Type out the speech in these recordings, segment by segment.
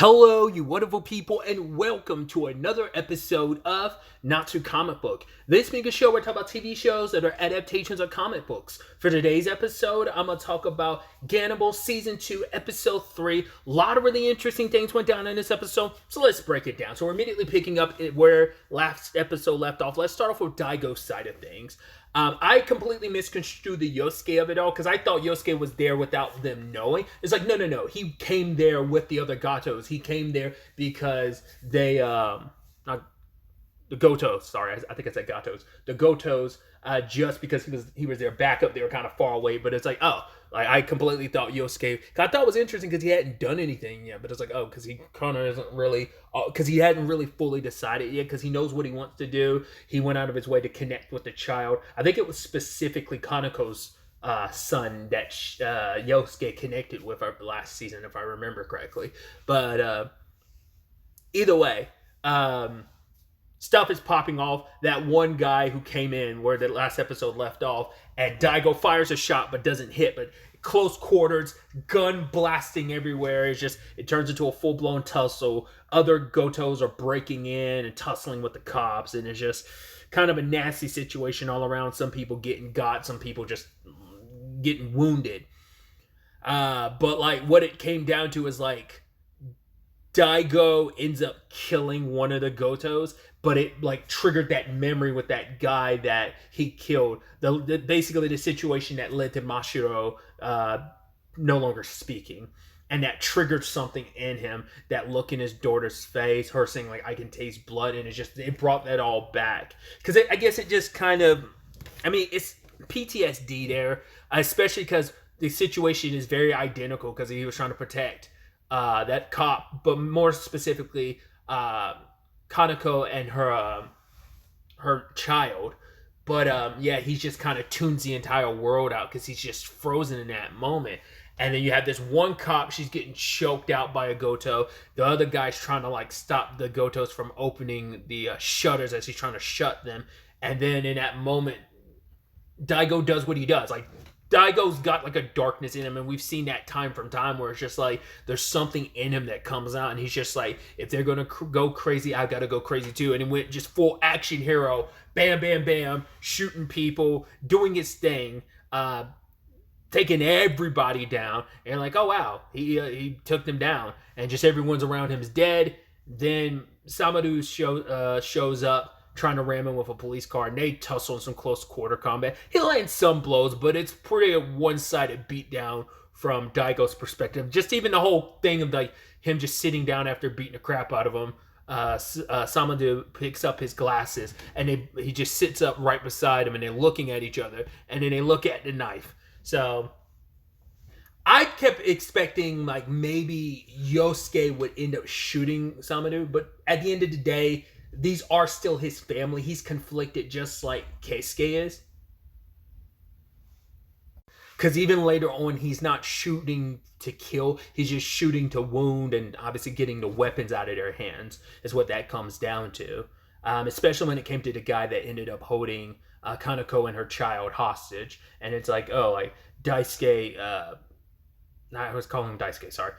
Hello, you wonderful people, and welcome to another episode of Not Too Comic Book. This being a show where I talk about TV shows that are adaptations of comic books. For today's episode, I'm going to talk about Gannibal Season 2, Episode 3. A lot of really interesting things went down in this episode, so let's break it down. So we're immediately picking up where last episode left off. Let's start off with Daigo's side of things. I completely misconstrued the Yosuke of it all because I thought Yosuke was there without them knowing. It's like, no. He came there with the other Gatos. He came there because they, not the Gotos, sorry, I think I said Gatos. The Gotos, just because he was their backup, they were kind of far away. But it's like, oh, like I completely thought Yosuke. I thought it was interesting because he hadn't done anything yet. But it's like, oh, because he kind of isn't really, because he hadn't really fully decided yet. Because he knows what he wants to do. He went out of his way to connect with the child. I think it was specifically Kaneko's son that Yosuke connected with our last season, if I remember correctly. But either way, stuff is popping off. That one guy who came in where the last episode left off, and Daigo fires a shot but doesn't hit, but close quarters, gun blasting everywhere. It turns into a full-blown tussle. Other Gotos are breaking in and tussling with the cops, and it's just kind of a nasty situation all around. Some people getting got, some people just getting wounded. But like what it came down to is like Daigo ends up killing one of the Gotos, but it like triggered that memory with that guy that he killed. Basically the situation that led to Mashiro no longer speaking. And that triggered something in him, that look in his daughter's face, her saying like, I can taste blood. And it brought that all back. Because I guess it just kind of, it's PTSD there, especially because the situation is very identical because he was trying to protect that cop, but more specifically, Kaneko and her child. But he just kind of tunes the entire world out because he's just frozen in that moment. And then you have this one cop, she's getting choked out by a Goto. The other guy's trying to like stop the Gotos from opening the shutters as he's trying to shut them. And then in that moment, Daigo does what he does. Like, Daigo's got like a darkness in him, and we've seen that time from time where it's just like there's something in him that comes out, and he's just like, if they're gonna go crazy, I gotta go crazy too. And he went just full action hero, bam, bam, bam, shooting people, doing his thing, taking everybody down, and like, oh wow, he took them down, and just everyone's around him is dead. Then Samadou shows up, trying to ram him with a police car, and they tussle in some close quarter combat. He lands some blows, but it's pretty a one-sided beatdown from Daigo's perspective. Just even the whole thing of like him just sitting down after beating the crap out of him. Samadou picks up his glasses, and he just sits up right beside him, and they're looking at each other, and then they look at the knife. So I kept expecting like maybe Yosuke would end up shooting Samadou, but at the end of the day, these are still his family. He's conflicted just like Keisuke is. Because even later on, he's not shooting to kill. He's just shooting to wound and obviously getting the weapons out of their hands is what that comes down to. Especially when it came to the guy that ended up holding Kaneko and her child hostage. And it's like, oh, like Daisuke, I was calling him Daisuke, sorry.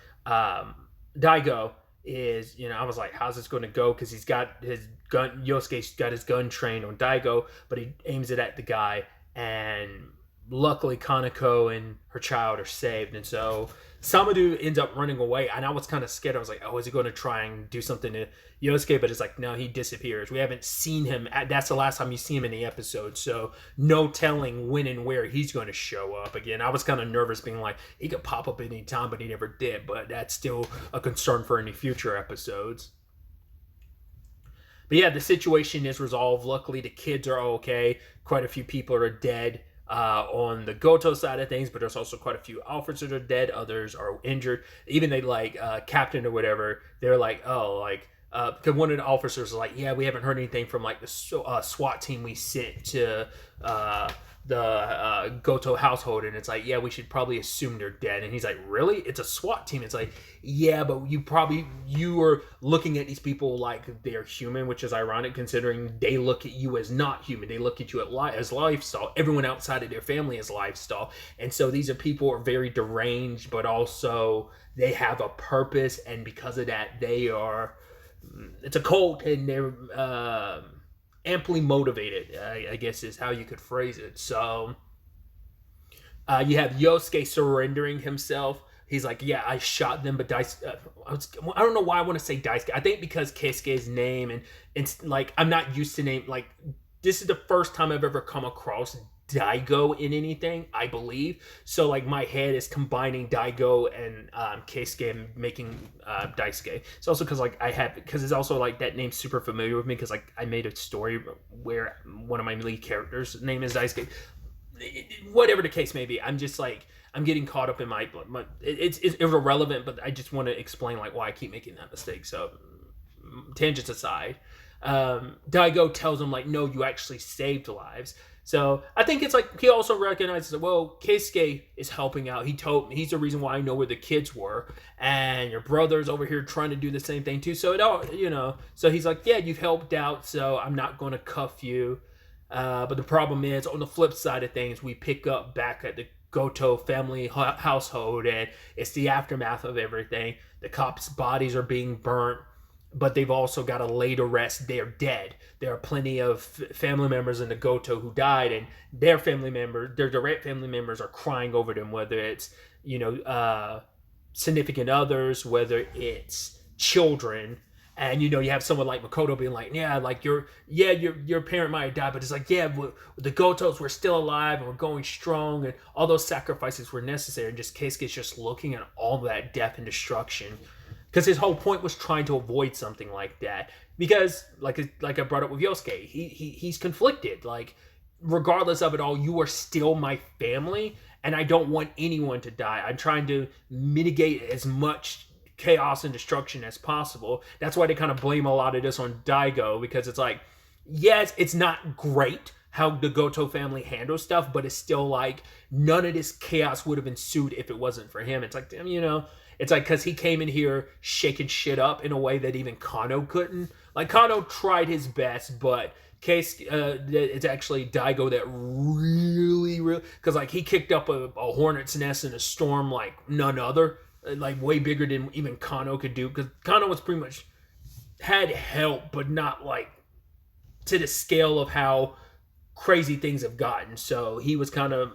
Daigo is, I was like, how's this going to go? Because he's got his gun, Yosuke's got his gun trained on Daigo, but he aims it at the guy, and luckily Kaneko and her child are saved. And so Samadou ends up running away, and I was kind of scared. I was like, oh, is he going to try and do something to Yosuke? But it's like, no, he disappears. We haven't seen him. That's the last time you see him in the episode, so no telling when and where he's going to show up again. I was kind of nervous, being like, he could pop up any time, but he never did. But that's still a concern for any future episodes. But yeah, the situation is resolved. Luckily, the kids are okay. Quite a few people are dead on the Goto side of things, but there's also quite a few officers that are dead. Others are injured. Even they like captain or whatever, they're like, oh, like, because one of the officers is like, yeah, we haven't heard anything from like the SWAT team we sent to Goto household, and it's like, yeah, we should probably assume they're dead. And he's like, really? It's a SWAT team. It's like, yeah, but you are looking at these people like they're human, which is ironic considering they look at you as not human. They look at you as lifestyle. Everyone outside of their family is lifestyle, and so these are people who are very deranged, but also they have a purpose, and because of that, it's a cult, and they're amply motivated, I guess is how you could phrase it. So you have Yosuke surrendering himself. He's like, yeah, I shot them, but Daisuke, I don't know why I want to say Daisuke. I think because Keisuke's name, and it's like, I'm not used to name, like, this is the first time I've ever come across Daigo in anything, I believe. So like my head is combining Daigo and Keisuke and making Daisuke. It's also because it's also like that name's super familiar with me because like I made a story where one of my lead characters' name is Daisuke. Whatever the case may be, I'm just like, I'm getting caught up in it's irrelevant, but I just want to explain like why I keep making that mistake. So tangents aside, Daigo tells him like, no, you actually saved lives. So I think it's like he also recognizes that, well, Keisuke is helping out. He's the reason why I know where the kids were, and your brother's over here trying to do the same thing too. So it all, so he's like, yeah, you've helped out, so I'm not going to cuff you. But the problem is, on the flip side of things, we pick up back at the Goto family household, and it's the aftermath of everything. The cops' bodies are being burnt, but they've also got to lay to rest. They're dead. There are plenty of family members in the Goto who died, and their direct family members are crying over them, whether it's, significant others, whether it's children. And, you have someone like Makoto being like, yeah, like your parent might have died, but it's like, yeah, the Gotos were still alive and we're going strong, and all those sacrifices were necessary. And just Keisuke's just looking at all that death and destruction. Because his whole point was trying to avoid something like that. Because, like I brought up with Yosuke, he's conflicted. Like, regardless of it all, you are still my family, and I don't want anyone to die. I'm trying to mitigate as much chaos and destruction as possible. That's why they kind of blame a lot of this on Daigo, because it's like, yes, it's not great how the Goto family handles stuff, but it's still like, none of this chaos would have ensued if it wasn't for him. It's like, damn, it's like, because he came in here shaking shit up in a way that even Kano couldn't. Like, Kano tried his best, but it's actually Daigo that really, because like he kicked up a hornet's nest in a storm like none other, like way bigger than even Kano could do. Because Kano was pretty much had help, but not like to the scale of how crazy things have gotten. So he was kind of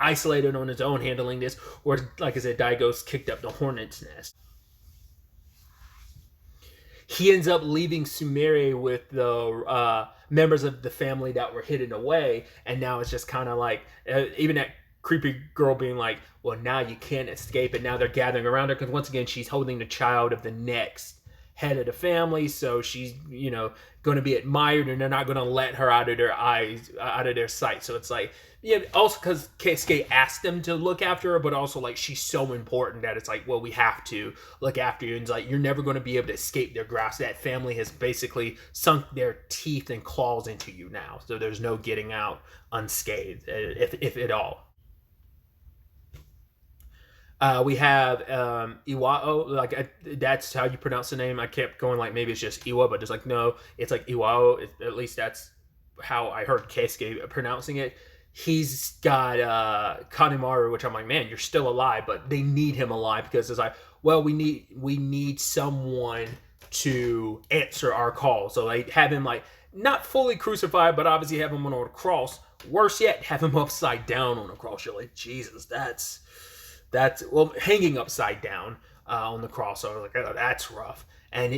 isolated on his own handling this, or like I said, Daigo's kicked up the hornet's nest. He ends up leaving Sumire with the members of the family that were hidden away, and now it's just kind of like, even that creepy girl being like, well, now you can't escape, and now they're gathering around her, because once again, she's holding the child of the next head of the family, so she's, going to be admired, and they're not going to let her out of their eyes, out of their sight. So it's like, yeah, also because Keisuke asked them to look after her, but also like she's so important that it's like, well, we have to look after you. And it's like, you're never going to be able to escape their grasp. That family has basically sunk their teeth and claws into you now, so there's no getting out unscathed, if at all. We have Iwao, like that's how you pronounce the name. I kept going like maybe it's just Iwa, but it's like, no, it's like Iwao. At least that's how I heard Keisuke pronouncing it. He's got Kanemaru, which I'm like, man, you're still alive, but they need him alive because it's like, well, we need someone to answer our call. So they have him like not fully crucified, but obviously have him on a cross. Worse yet, have him upside down on a cross. You're like, Jesus, that's well, hanging upside down on the cross. So I was like, oh, that's rough. And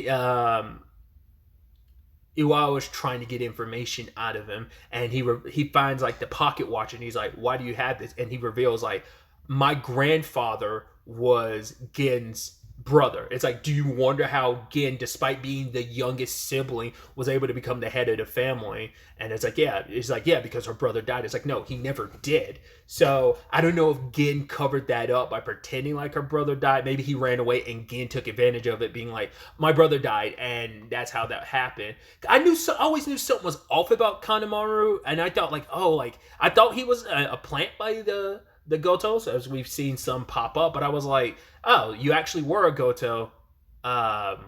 Iwao is trying to get information out of him, and he finds like the pocket watch, and he's like, why do you have this? And he reveals like, my grandfather was Gen's brother. It's like, do you wonder how Gin, despite being the youngest sibling, was able to become the head of the family? And it's like, yeah, because her brother died. It's like, no, he never did. So I don't know if Gin covered that up by pretending like her brother died. Maybe he ran away and Gin took advantage of it, being like, my brother died, and that's how that happened. I always knew something was off about Kanemaru, and I thought I thought he was a plant by the Gotos, as we've seen some pop up, but I was like, oh, you actually were a Goto. But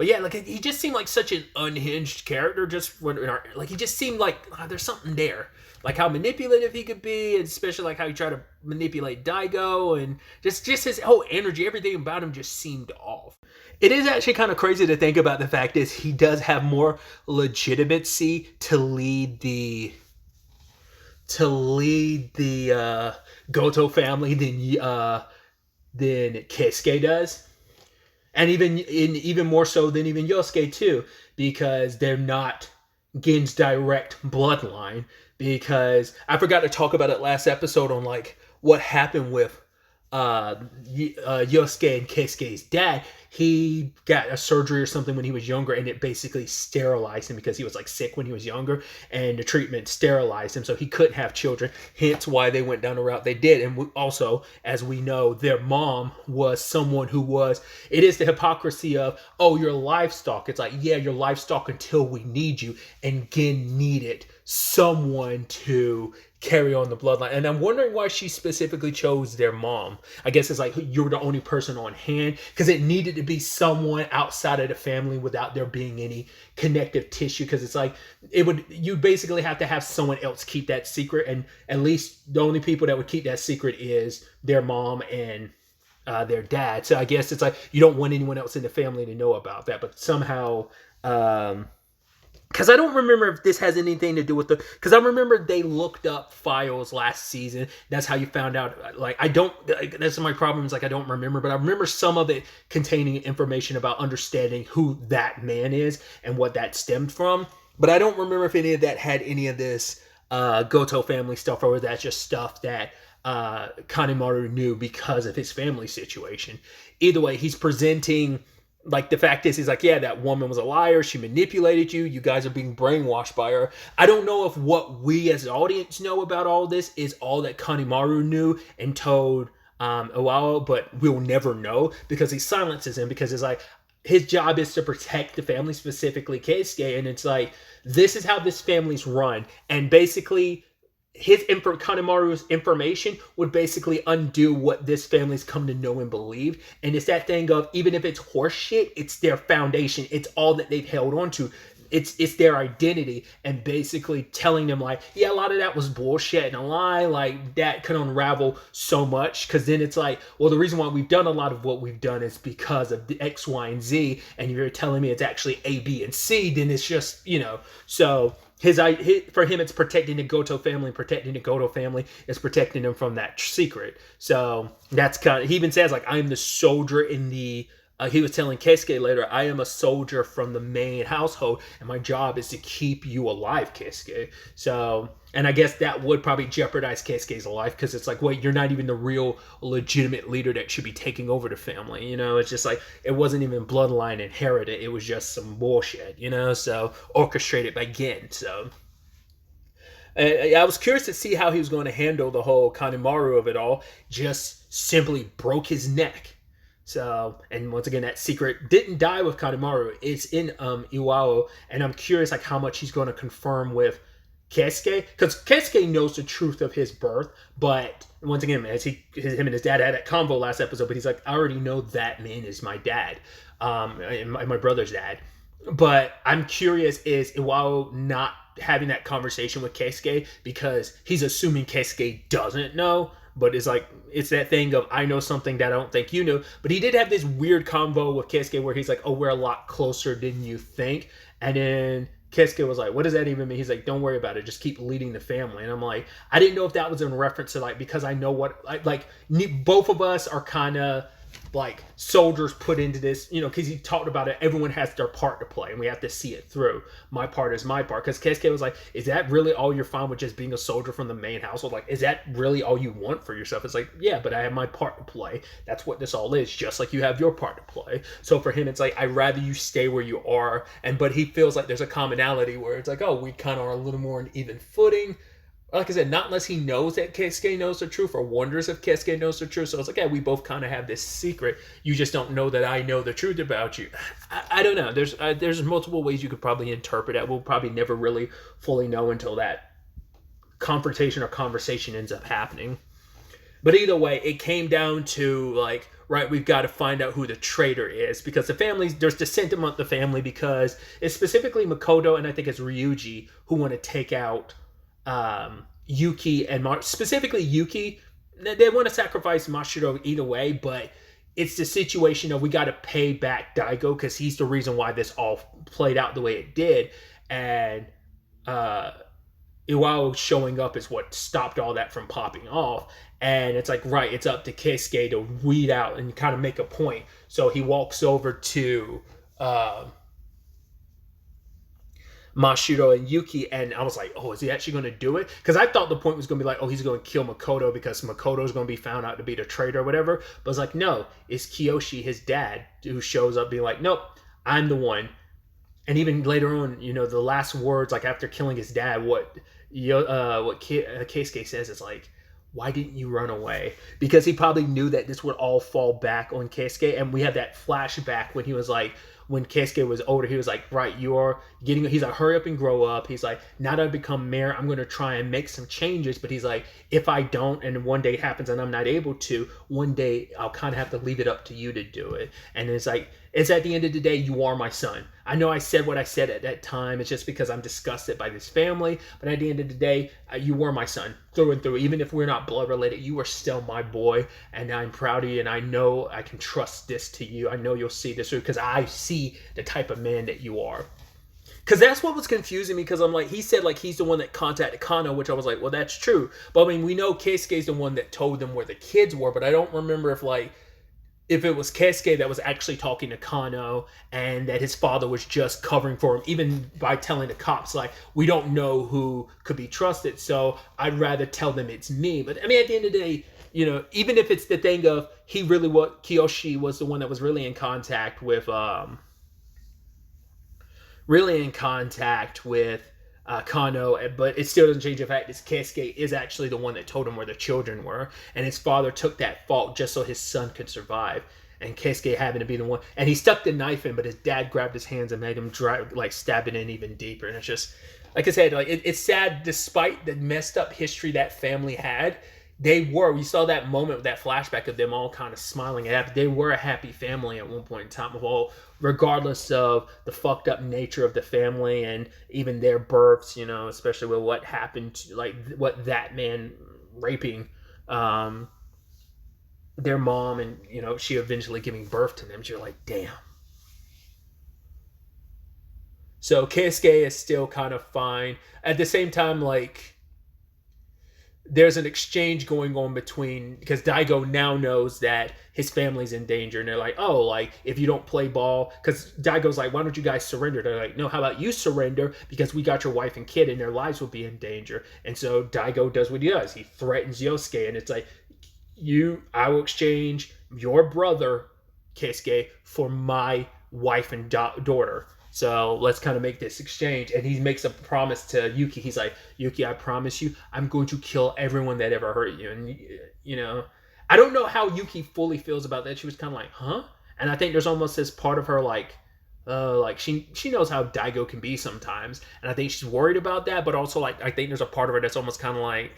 yeah, like he just seemed like such an unhinged character. He just seemed like there's something there, like how manipulative he could be, and especially like how he tried to manipulate Daigo, and just his whole energy, everything about him just seemed off. It is actually kind of crazy to think about the fact is he does have more legitimacy to lead the Goto family than Keisuke does, and even more so than even Yosuke too, because they're not Gin's direct bloodline. Because I forgot to talk about it last episode on like what happened with Yosuke and Keisuke's dad. He got a surgery or something when he was younger, and it basically sterilized him because he was like sick when he was younger, and the treatment sterilized him, so he couldn't have children. Hence why they went down the route they did. And also, as we know, their mom was someone who was. It is the hypocrisy of, oh, you're livestock. It's like, yeah, you're livestock until we need you, and Gin needed someone to carry on the bloodline. And I'm wondering why she specifically chose their mom. I guess it's like you were the only person on hand, because it needed to be someone outside of the family without there being any connective tissue, because it's like you basically have to have someone else keep that secret, and at least the only people that would keep that secret is their mom and their dad. So I guess it's like you don't want anyone else in the family to know about that. But somehow because I don't remember if this has anything to do with because I remember they looked up files last season. That's how you found out. Like, that's my problem, is like I don't remember, but I remember some of it containing information about understanding who that man is and what that stemmed from. But I don't remember if any of that had any of this Goto family stuff, or that's just stuff that Kanemaru knew because of his family situation. Either way, he's presenting. Like, the fact is, he's like, yeah, that woman was a liar. She manipulated you. You guys are being brainwashed by her. I don't know if what we as an audience know about all this is all that Kanemaru knew and told Iwao, but we'll never know because he silences him, because it's like his job is to protect the family, specifically Keisuke, and it's like, this is how this family's run. And basically, Kanemaru's information would basically undo what this family's come to know and believe. And it's that thing of, even if it's horseshit, it's their foundation. It's all that they've held on to. It's their identity, and basically telling them like, yeah, a lot of that was bullshit and a lie. Like, that could unravel so much, because then it's like, well, the reason why we've done a lot of what we've done is because of the X, Y, and Z, and you're telling me it's actually A, B, and C, then it's just, so for him, it's protecting the Goto family. Protecting the Goto family is protecting them from that secret. So that's kind of, he even says like, I am the soldier in the, he was telling Keisuke later, I am a soldier from the main household, and my job is to keep you alive, Keisuke. So, and I guess that would probably jeopardize Keisuke's life, because it's like, wait, you're not even the real legitimate leader that should be taking over the family. It's just like, it wasn't even bloodline inherited. It was just some bullshit, so orchestrated by Gin. So I was curious to see how he was going to handle the whole Kanemaru of it all. Just simply broke his neck. So, and once again, that secret didn't die with Kanemaru. It's in Iwao, and I'm curious like how much he's going to confirm with Keisuke, because Keisuke knows the truth of his birth. But once again, as him and his dad had that convo last episode, but he's like, I already know that man is my dad, and my brother's dad. But I'm curious, is Iwao not having that conversation with Keisuke because he's assuming Keisuke doesn't know? But it's like, it's that thing of, I know something that I don't think you know. But he did have this weird convo with Keisuke where he's like, oh, we're a lot closer than you think. And then Keisuke was like, what does that even mean? He's like, don't worry about it. Just keep leading the family. And I'm like, I didn't know if that was in reference to like, because I know what, like both of us are kind of like soldiers put into this, because he talked about it. Everyone has their part to play, and we have to see it through. My part is my part. Because Keisuke was like, "Is that really all you're fine with, just being a soldier from the main household? Like, is that really all you want for yourself?" It's like, yeah, but I have my part to play. That's what this all is. Just like you have your part to play. So for him, it's like, I'd rather you stay where you are. But he feels like there's a commonality where it's like, oh, we kind of are a little more on even footing. Like I said, not unless he knows that Keisuke knows the truth or wonders if Keisuke knows the truth. So it's like, yeah, we both kind of have this secret. You just don't know that I know the truth about you. I don't know. There's multiple ways you could probably interpret it. We'll probably never really fully know until that confrontation or conversation ends up happening. But either way, it came down to like, right, we've got to find out who the traitor is, because the family, there's dissent among the family, because it's specifically Makoto and I think it's Ryuji who want to take out Yuki and specifically Yuki. They want to sacrifice Mashiro either way, but it's the situation of we got to pay back Daigo because he's the reason why this all played out the way it did, and Iwao showing up is what stopped all that from popping off. And it's like, right, it's up to Keisuke to weed out and kind of make a point. So he walks over to Mashiro and Yuki, and I was like, oh, is he actually going to do it? Because I thought the point was going to be like, oh, he's going to kill Makoto because Makoto's going to be found out to be the traitor or whatever. But it's like, no, it's Kiyoshi, his dad, who shows up being like, nope, I'm the one. And even later on, the last words, like after killing his dad, what Keisuke says is like, why didn't you run away? Because he probably knew that this would all fall back on Keisuke. And we had that flashback when he was like, when Keisuke was older, he was like, right, he's like, hurry up and grow up. He's like, now that I've become mayor, I'm going to try and make some changes. But he's like, if I don't, and one day it happens and I'm not able to, one day I'll kind of have to leave it up to you to do it. And it's like, it's at the end of the day, you are my son. I know I said what I said at that time. It's just because I'm disgusted by this family. But at the end of the day, you were my son through and through. Even if we're not blood related, you are still my boy. And I'm proud of you. And I know I can trust this to you. I know you'll see this through because I see the type of man that you are. Because that's what was confusing me, because I'm like, he said like he's the one that contacted Kano, which I was like, well, that's true. But I mean, we know Keisuke's the one that told them where the kids were, but I don't remember if it was Keisuke that was actually talking to Kano and that his father was just covering for him, even by telling the cops, like, we don't know who could be trusted, so I'd rather tell them it's me. But I mean, at the end of the day, even if it's the thing of Kiyoshi was the one that was really in contact with Kano, but it still doesn't change the fact that Keisuke is actually the one that told him where the children were, and his father took that fault just so his son could survive, and Keisuke having to be the one, and he stuck the knife in, but his dad grabbed his hands and made him stab it in even deeper. And it's just, like I said, like it's sad, despite the messed up history that family had, we saw that moment with that flashback of them all kind of smiling at it. They were a happy family at one point in time, regardless of the fucked up nature of the family and even their births, especially with what happened to, like, what that man raping their mom, and she eventually giving birth to them. You're like, damn. So Keisuke is still kind of fine. At the same time, like, there's an exchange going on because Daigo now knows that his family's in danger, and they're like, oh, like, if you don't play ball, because Daigo's like, why don't you guys surrender? They're like, no, how about you surrender, because we got your wife and kid and their lives will be in danger. And so Daigo does what he does. He threatens Yosuke, and it's like, I will exchange your brother, Keisuke, for my wife and daughter. So let's kind of make this exchange. And he makes a promise to Yuki. He's like, Yuki, I promise you, I'm going to kill everyone that ever hurt you. And, I don't know how Yuki fully feels about that. She was kind of like, huh? And I think there's almost this part of her like she knows how Daigo can be sometimes. And I think she's worried about that. But also, like, I think there's a part of her that's almost kind of like,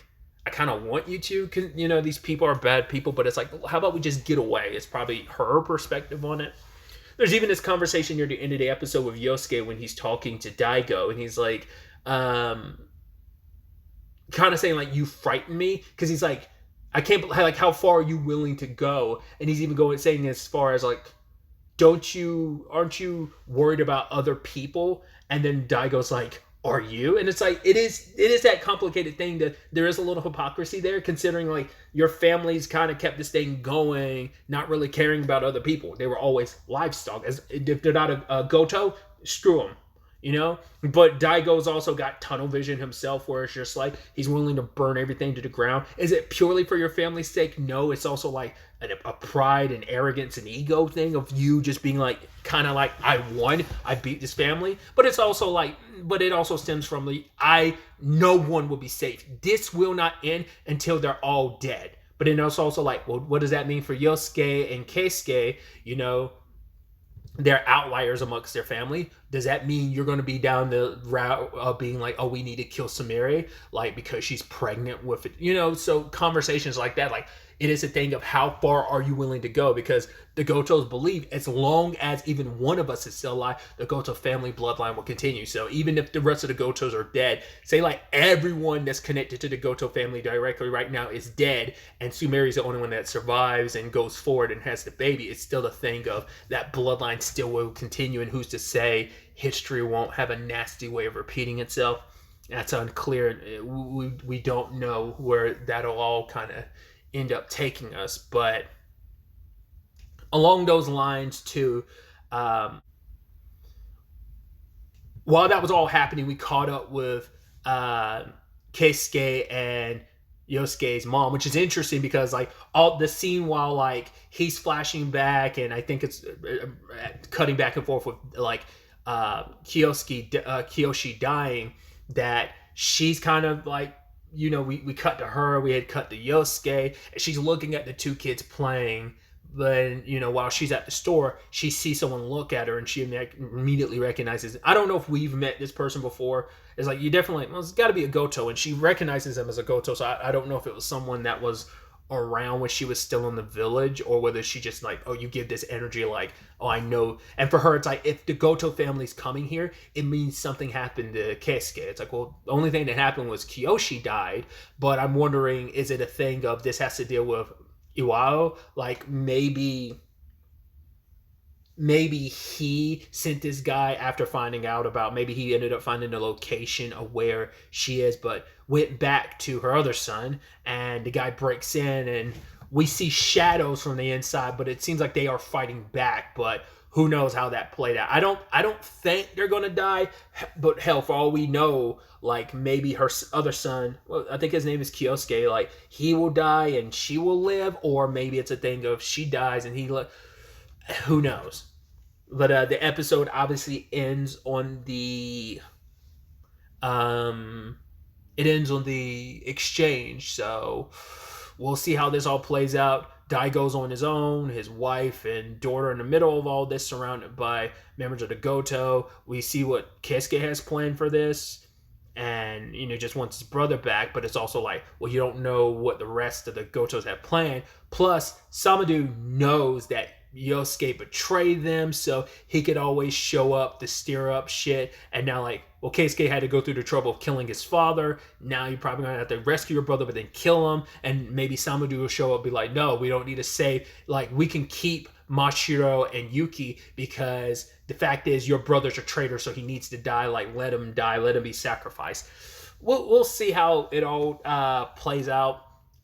I kind of want you to, these people are bad people. But it's like, how about we just get away? It's probably her perspective on it. There's even this conversation near the end of the episode with Yosuke when he's talking to Daigo, and he's like, kind of saying, like, you frighten me, because he's like, I can't believe, like, how far are you willing to go? And he's even saying as far as like, aren't you worried about other people? And then Daigo's like, are you? And it's like it is that complicated thing that there is a little hypocrisy there, considering like your family's kind of kept this thing going, not really caring about other people. They were always livestock. As if they're not a goto, screw them. You know, but Daigo's also got tunnel vision himself, where it's just like he's willing to burn everything to the ground. Is it purely for your family's sake? No, it's also like a pride and arrogance and ego thing of you just being like, kind of like, I won, I beat this family. But it's also like, but it also stems from the no one will be safe. This will not end until they're all dead. But then it's also like, well, what does that mean for Yosuke and Keisuke? You know, they're outliers amongst their family. Does that mean you're going to be down the route of being like, oh, we need to kill Sumire, like, because she's pregnant with it? You know, so conversations like that, like, it is a thing of how far are you willing to go? Because the Gotos believe as long as even one of us is still alive, the Goto family bloodline will continue. So even if the rest of the Gotos are dead, say like everyone that's connected to the Goto family directly right now is dead, and Sumeri's the only one that survives and goes forward and has the baby, it's still a thing of that bloodline still will continue, and who's to say history won't have a nasty way of repeating itself? That's unclear. We don't know where that'll all kind of end up taking us. But along those lines too, while that was all happening, we caught up with Keisuke and Yosuke's mom, which is interesting because like all the scene while like he's flashing back, and I think it's cutting back and forth with like Kiyoshi dying, that she's kind of like, you know, we cut to her, we had cut to Yosuke, and she's looking at the two kids playing. Then, you know, while she's at the store, she sees someone look at her, and she immediately recognizes. I don't know if we've met this person before. It's like, you definitely, well, it's got to be a Goto, and she recognizes him as a Goto. So I don't know if it was someone that was around when she was still in the village, or whether she just like, oh, you give this energy like, oh, I know. And for her, it's like, if the Goto family's coming here, it means something happened to Keisuke. It's like, well, the only thing that happened was Kiyoshi died, but I'm wondering, is it a thing of this has to deal with Iwao? Like maybe he sent this guy after finding out about, maybe he ended up finding the location of where she is, but went back to her other son, and the guy breaks in, and we see shadows from the inside, but it seems like they are fighting back. But who knows how that played out? I don't think they're gonna die, but hell, for all we know, like maybe her other son, well, I think his name is Kyosuke, like he will die and she will live, or maybe it's a thing of she dies and who knows. But the episode obviously ends on the exchange, so we'll see how this all plays out. Daigo's on his own, his wife and daughter in the middle of all this, surrounded by members of the Goto. We see what Keisuke has planned for this, and, you know, just wants his brother back, but it's also like, well, you don't know what the rest of the Gotos have planned. Plus, Samadou knows that Yosuke betrayed them, so he could always show up to stir up shit. And now, like, well, Keisuke had to go through the trouble of killing his father. Now you're probably gonna have to rescue your brother, but then kill him. And maybe Samadou will show up and be like, no, we don't need to save. Like, we can keep Mashiro and Yuki because the fact is your brother's a traitor, so he needs to die. Like, let him die. Let him be sacrificed. We'll see how it all plays out.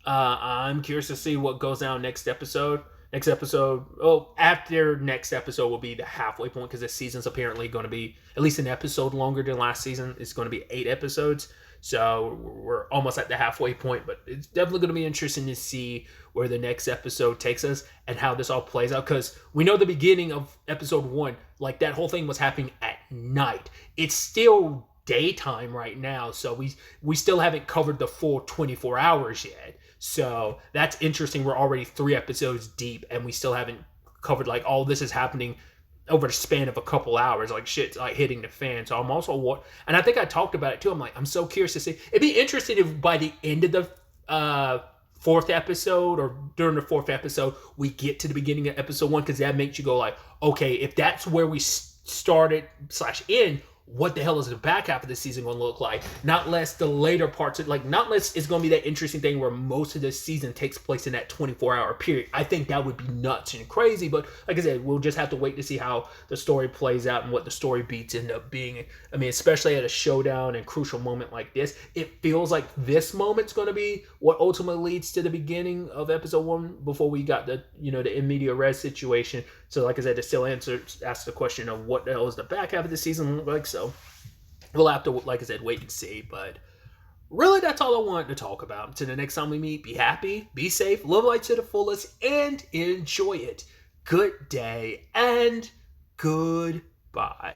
I'm curious to see what goes down next episode. After next episode will be the halfway point, because this season's apparently going to be at least an episode longer than last season. It's going to be 8 episodes. So we're almost at the halfway point, but it's definitely going to be interesting to see where the next episode takes us and how this all plays out. Because we know the beginning of episode 1, like that whole thing was happening at night. It's still daytime right now, so we still haven't covered the full 24 hours yet. So that's interesting. We're already 3 episodes deep, and we still haven't covered, like, all this is happening over the span of a couple hours. Like, shit's like hitting the fan. So I'm also, and I think I talked about it too. I'm like, I'm so curious to see. It'd be interesting if by the end of the 4th episode, or during the 4th episode, we get to the beginning of episode 1, because that makes you go like, okay, if that's where we started / end, what the hell is the back half of the season going to look like? Not less the later parts, not less it's going to be that interesting thing where most of the season takes place in that 24-hour period. I think that would be nuts and crazy, but like I said, we'll just have to wait to see how the story plays out and what the story beats end up being. I mean, especially at a showdown and crucial moment like this, it feels like this moment's going to be what ultimately leads to the beginning of episode 1 before we got the in media res situation. So like I said, to still ask the question of what the hell is the back half of the season look like. So we'll have to, like I said, wait and see. But really, that's all I wanted to talk about. Until the next time we meet, be happy, be safe, live life to the fullest, and enjoy it. Good day and goodbye.